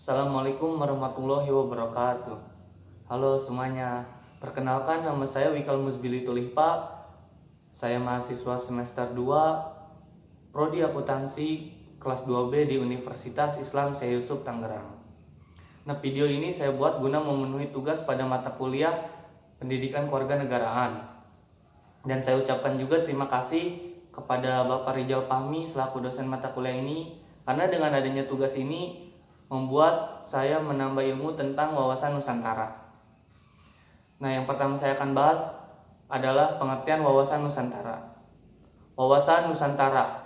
Assalamualaikum warahmatullahi wabarakatuh. Halo semuanya, perkenalkan nama saya Wikal Musbili Tulihpa. Saya mahasiswa semester 2, Prodi Akuntansi kelas 2B di Universitas Islam Syekh Yusuf Tangerang. Nah, video ini saya buat guna memenuhi tugas pada mata kuliah Pendidikan Kewarganegaraan. Dan saya ucapkan juga terima kasih kepada Bapak Rijal Fahmi selaku dosen mata kuliah ini, karena dengan adanya tugas ini membuat saya menambah ilmu tentang wawasan Nusantara. Nah, yang pertama saya akan bahas adalah pengertian wawasan Nusantara. Wawasan Nusantara.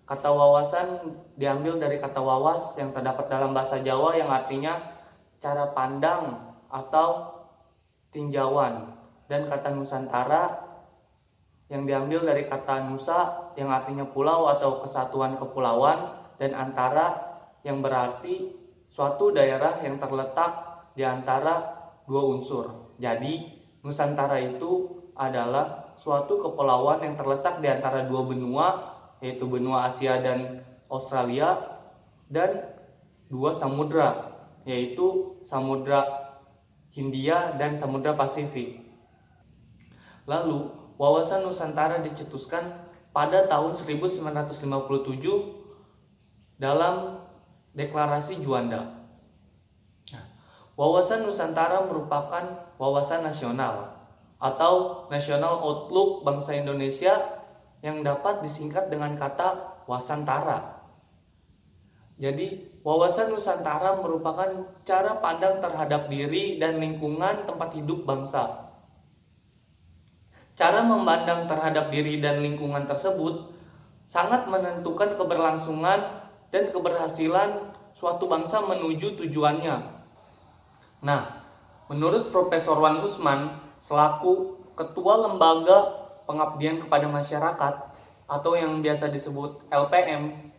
Kata wawasan diambil dari kata wawas yang terdapat dalam bahasa Jawa yang artinya cara pandang atau tinjauan. Dan kata Nusantara yang diambil dari kata Nusa yang artinya pulau atau kesatuan kepulauan, dan antara yang berarti suatu daerah yang terletak di antara dua unsur. Jadi Nusantara itu adalah suatu kepulauan yang terletak di antara dua benua, yaitu benua Asia dan Australia, dan dua samudra, yaitu Samudra Hindia dan Samudra Pasifik. Lalu wawasan Nusantara dicetuskan pada tahun 1957 dalam Deklarasi Juanda. Nah, wawasan Nusantara merupakan wawasan nasional atau National Outlook bangsa Indonesia yang dapat disingkat dengan kata Wasantara. Jadi, wawasan Nusantara merupakan cara pandang terhadap diri dan lingkungan tempat hidup bangsa. Cara memandang terhadap diri dan lingkungan tersebut sangat menentukan keberlangsungan dan keberhasilan suatu bangsa menuju tujuannya. Nah, menurut Profesor Wan Gusman selaku Ketua Lembaga Pengabdian kepada Masyarakat atau yang biasa disebut LPM,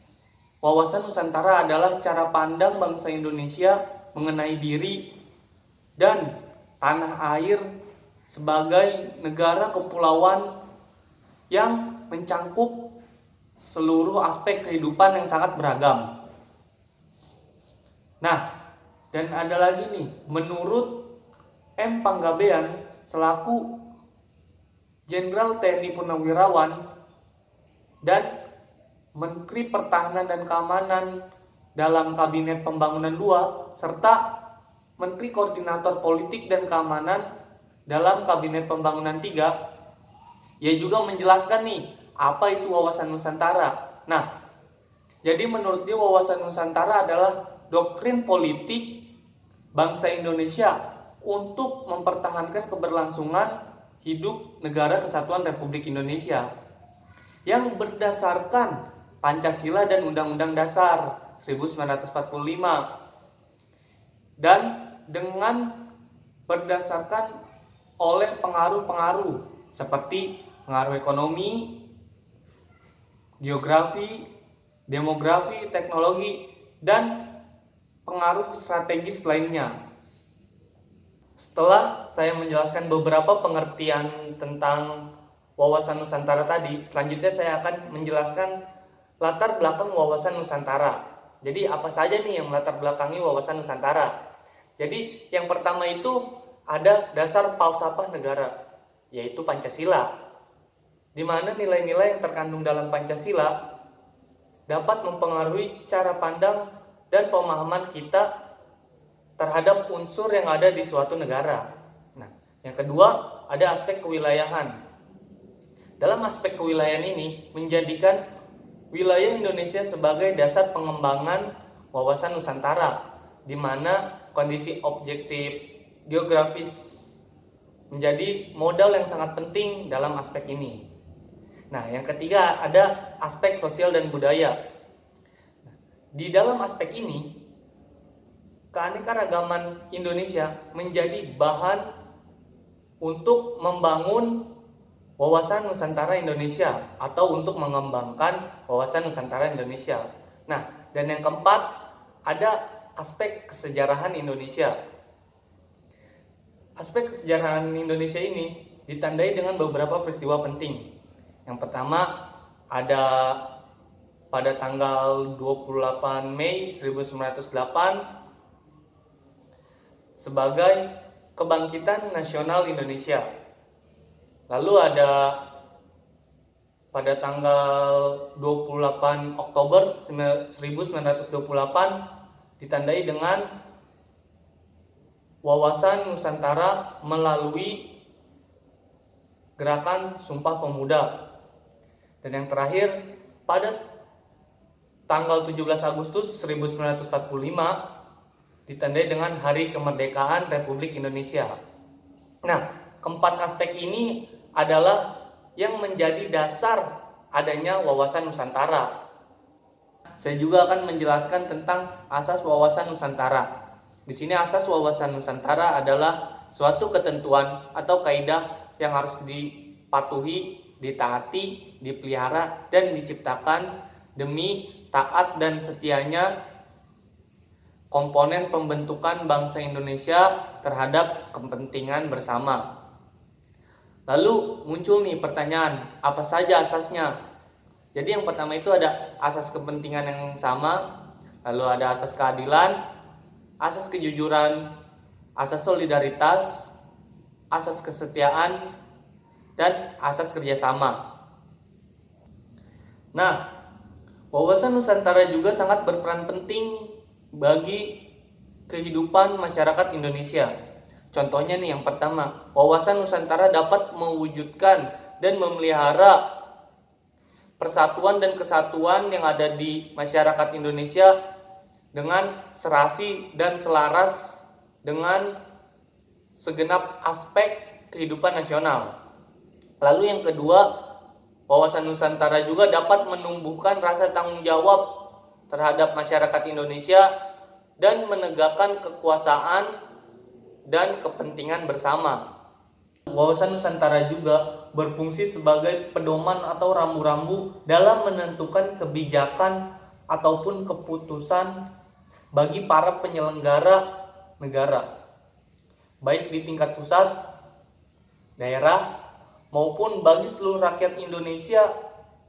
wawasan Nusantara adalah cara pandang bangsa Indonesia mengenai diri dan tanah air sebagai negara kepulauan yang mencangkup seluruh aspek kehidupan yang sangat beragam. Nah, dan ada lagi nih, menurut M. Panggabean selaku Jenderal TNI Purnawirawan dan Menteri Pertahanan dan Keamanan dalam Kabinet Pembangunan II, serta Menteri Koordinator Politik dan Keamanan dalam Kabinet Pembangunan III, ia juga menjelaskan nih apa itu wawasan Nusantara. Nah, jadi menurut dia wawasan Nusantara adalah doktrin politik bangsa Indonesia untuk mempertahankan keberlangsungan hidup Negara Kesatuan Republik Indonesia yang berdasarkan Pancasila dan Undang-Undang Dasar 1945, dan dengan berdasarkan oleh pengaruh-pengaruh seperti pengaruh ekonomi, geografi, demografi, teknologi, dan pengaruh strategis lainnya. Setelah saya menjelaskan beberapa pengertian tentang wawasan Nusantara tadi, selanjutnya saya akan menjelaskan latar belakang wawasan Nusantara. Jadi apa saja nih yang melatar belakangi wawasan Nusantara? Jadi yang pertama itu ada dasar falsafah negara, yaitu Pancasila, di mana nilai-nilai yang terkandung dalam Pancasila dapat mempengaruhi cara pandang dan pemahaman kita terhadap unsur yang ada di suatu negara. Nah, yang kedua ada aspek kewilayahan. Dalam aspek kewilayahan ini menjadikan wilayah Indonesia sebagai dasar pengembangan wawasan Nusantara, di mana kondisi objektif geografis menjadi modal yang sangat penting dalam aspek ini. Nah, yang ketiga ada aspek sosial dan budaya. Di dalam aspek ini, keanekaragaman Indonesia menjadi bahan untuk membangun wawasan Nusantara Indonesia atau untuk mengembangkan wawasan Nusantara Indonesia. Nah, dan yang keempat ada aspek kesejarahan Indonesia. Aspek kesejarahan Indonesia ini ditandai dengan beberapa peristiwa penting. Yang pertama ada pada tanggal 28 Mei 1908 sebagai Kebangkitan Nasional Indonesia. Lalu ada pada tanggal 28 Oktober 1928 ditandai dengan Wawasan Nusantara melalui Gerakan Sumpah Pemuda. Dan yang terakhir pada tanggal 17 Agustus 1945 ditandai dengan Hari Kemerdekaan Republik Indonesia. Nah, keempat aspek ini adalah yang menjadi dasar adanya wawasan Nusantara. Saya juga akan menjelaskan tentang asas wawasan Nusantara. Di sini asas wawasan Nusantara adalah suatu ketentuan atau kaidah yang harus dipatuhi, ditaati, dipelihara, dan diciptakan demi taat dan setianya komponen pembentukan bangsa Indonesia terhadap kepentingan bersama. Lalu muncul nih pertanyaan, apa saja asasnya? Jadi yang pertama itu ada asas kepentingan yang sama, lalu ada asas keadilan, asas kejujuran, asas solidaritas, asas kesetiaan, dan asas kerjasama. Nah, wawasan Nusantara juga sangat berperan penting bagi kehidupan masyarakat Indonesia. Contohnya nih yang pertama, wawasan Nusantara dapat mewujudkan dan memelihara persatuan dan kesatuan yang ada di masyarakat Indonesia dengan serasi dan selaras dengan segenap aspek kehidupan nasional. Lalu yang kedua, wawasan Nusantara juga dapat menumbuhkan rasa tanggung jawab terhadap masyarakat Indonesia dan menegakkan kekuasaan dan kepentingan bersama. Wawasan Nusantara juga berfungsi sebagai pedoman atau rambu-rambu dalam menentukan kebijakan ataupun keputusan bagi para penyelenggara negara, baik di tingkat pusat, daerah, maupun bagi seluruh rakyat Indonesia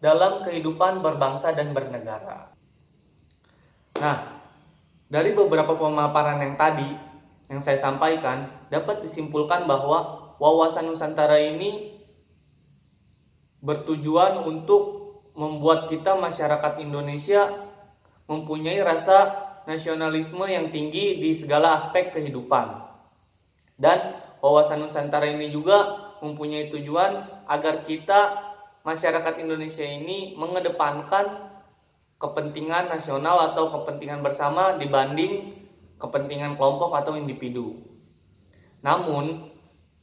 dalam kehidupan berbangsa dan bernegara. Nah, dari beberapa pemaparan yang tadi yang saya sampaikan, dapat disimpulkan bahwa wawasan Nusantara ini bertujuan untuk membuat kita masyarakat Indonesia mempunyai rasa nasionalisme yang tinggi di segala aspek kehidupan. Dan wawasan Nusantara ini juga mempunyai tujuan agar kita masyarakat Indonesia ini mengedepankan kepentingan nasional atau kepentingan bersama dibanding kepentingan kelompok atau individu. Namun,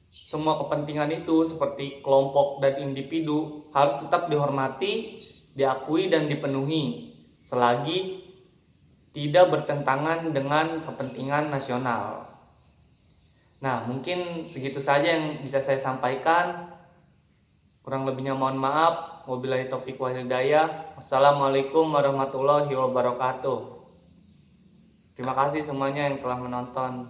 semua kepentingan itu seperti kelompok dan individu harus tetap dihormati, diakui, dan dipenuhi selagi tidak bertentangan dengan kepentingan nasional. Nah, mungkin segitu saja yang bisa saya sampaikan. Kurang lebihnya mohon maaf. Wabillahi taufiq wal hidayah. Wassalamualaikum warahmatullahi wabarakatuh. Terima kasih semuanya yang telah menonton.